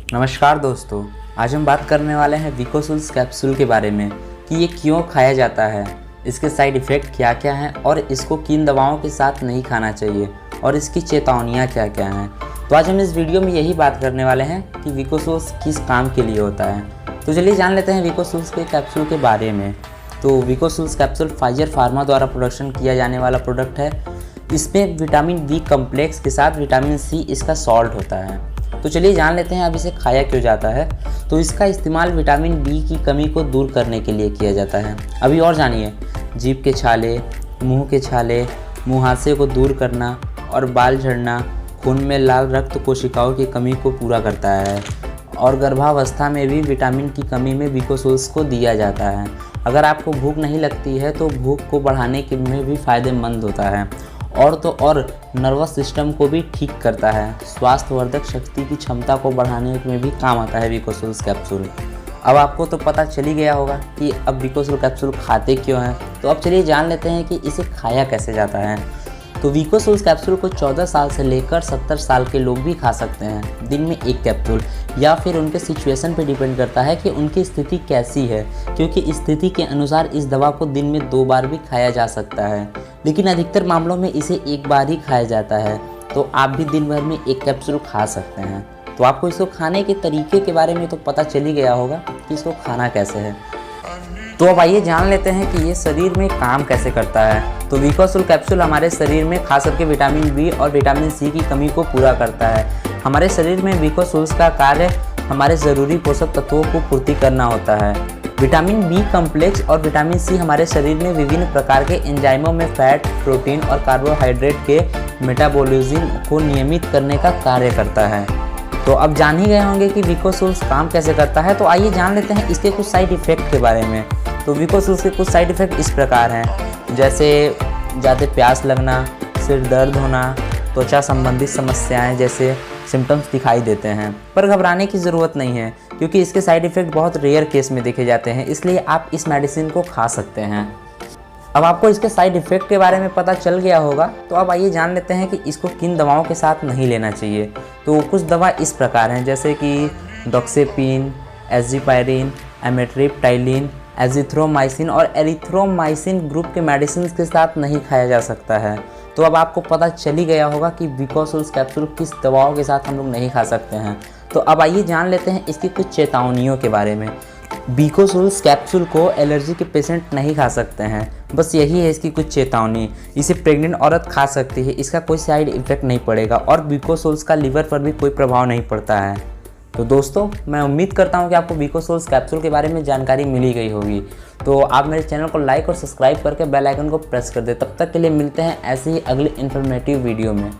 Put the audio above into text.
नमस्कार दोस्तों, आज हम बात करने वाले हैं विकोसुल्स कैप्सूल के बारे में कि ये क्यों खाया जाता है, इसके साइड इफ़ेक्ट क्या क्या हैं और इसको किन दवाओं के साथ नहीं खाना चाहिए और इसकी चेतावनियाँ क्या क्या हैं। तो आज हम इस वीडियो में यही बात करने वाले हैं कि विकोसुल्स किस काम के लिए होता है। तो चलिए जान लेते हैं विकोसुल्स के कैप्सूल के बारे में। तो विकोसुल्स कैप्सूल फाइजर फार्मा द्वारा प्रोडक्शन किया जाने वाला प्रोडक्ट है। इसमें विटामिन बी कम्प्लेक्स के साथ विटामिन सी इसका सॉल्ट होता है। तो चलिए जान लेते हैं अब इसे खाया क्यों जाता है। तो इसका इस्तेमाल विटामिन बी की कमी को दूर करने के लिए किया जाता है। अभी और जानिए, जीभ के छाले, मुंह के छाले, मुहासे को दूर करना और बाल झड़ना, खून में लाल रक्त कोशिकाओं की कमी को पूरा करता है और गर्भावस्था में भी विटामिन की कमी में विकोसुल्स को दिया जाता है। अगर आपको भूख नहीं लगती है तो भूख को बढ़ाने के में भी फ़ायदेमंद होता है और नर्वस सिस्टम को भी ठीक करता है। स्वास्थ्यवर्धक शक्ति की क्षमता को बढ़ाने में भी काम आता है विकोसुल्स कैप्सूल। अब आपको तो पता चल ही गया होगा कि अब विकोसुल कैप्सूल खाते क्यों हैं। तो अब चलिए जान लेते हैं कि इसे खाया कैसे जाता है। तो विकोसुल्स कैप्सूल को 14 साल से लेकर 70 साल के लोग भी खा सकते हैं, दिन में एक कैप्सूल, या फिर उनके सिचुएशन पे डिपेंड करता है कि उनकी स्थिति कैसी है, क्योंकि स्थिति के अनुसार इस दवा को दिन में 2 बार भी खाया जा सकता है, लेकिन अधिकतर मामलों में इसे एक बार ही खाया जाता है। तो आप भी दिन भर में एक कैप्सूल खा सकते हैं। तो आपको इसको खाने के तरीके के बारे में तो पता चल ही गया होगा कि इसको खाना कैसे है। तो अब आइए जान लेते हैं कि ये शरीर में काम कैसे करता है। तो विकोसुल कैप्सूल हमारे शरीर में खास करके विटामिन बी और विटामिन सी की कमी को पूरा करता है। हमारे शरीर में विकोसुल्स का कार्य हमारे ज़रूरी पोषक तत्वों को पूर्ति करना होता है। विटामिन बी कम्प्लेक्स और विटामिन सी हमारे शरीर में विभिन्न प्रकार के एंजाइमों में फैट, प्रोटीन और कार्बोहाइड्रेट के मेटाबॉलिज्म को नियमित करने का कार्य करता है। तो अब जान ही गए होंगे कि विकोसुल्स काम कैसे करता है। तो आइए जान लेते हैं इसके कुछ साइड इफ़ेक्ट के बारे में। तो विकोसुल्स के कुछ साइड इफ़ेक्ट इस प्रकार हैं, जैसे ज़्यादा प्यास लगना, सिर दर्द होना, त्वचा संबंधित समस्याएं जैसे सिम्टम्स दिखाई देते हैं। पर घबराने की ज़रूरत नहीं है, क्योंकि इसके साइड इफ़ेक्ट बहुत रेयर केस में देखे जाते हैं, इसलिए आप इस मेडिसिन को खा सकते हैं। अब आपको इसके साइड इफ़ेक्ट के बारे में पता चल गया होगा। तो अब आइए जान लेते हैं कि इसको किन दवाओं के साथ नहीं लेना चाहिए। तो कुछ दवा इस प्रकार हैं, जैसे कि डॉक्सेपिन, एज़िपायरिन, एमेट्रिप्टाइलिन, एजिथ्रोमाइसिन और एरिथ्रोमाइसिन ग्रुप के मेडिसिन के साथ नहीं खाया जा सकता है। तो अब आपको पता चल ही गया होगा कि विकोसुल्स कैप्सूल किस दवाओं के साथ हम लोग नहीं खा सकते हैं। तो अब आइए जान लेते हैं इसकी कुछ चेतावनियों के बारे में। विकोसुल्स कैप्सूल को एलर्जी के पेशेंट नहीं खा सकते हैं, बस यही है इसकी कुछ चेतावनी। इसे प्रेग्नेंट औरत खा सकती है, इसका कोई साइड इफ़ेक्ट नहीं पड़ेगा और विकोसुल्स का लीवर पर भी कोई प्रभाव नहीं पड़ता है। तो दोस्तों, मैं उम्मीद करता हूँ कि आपको विकोसुल्स कैप्सूल के बारे में जानकारी मिली गई होगी। तो आप मेरे चैनल को लाइक और सब्सक्राइब करके बेल आइकन को प्रेस कर दें। तब तक के लिए मिलते हैं ऐसे ही अगले इन्फॉर्मेटिव वीडियो में।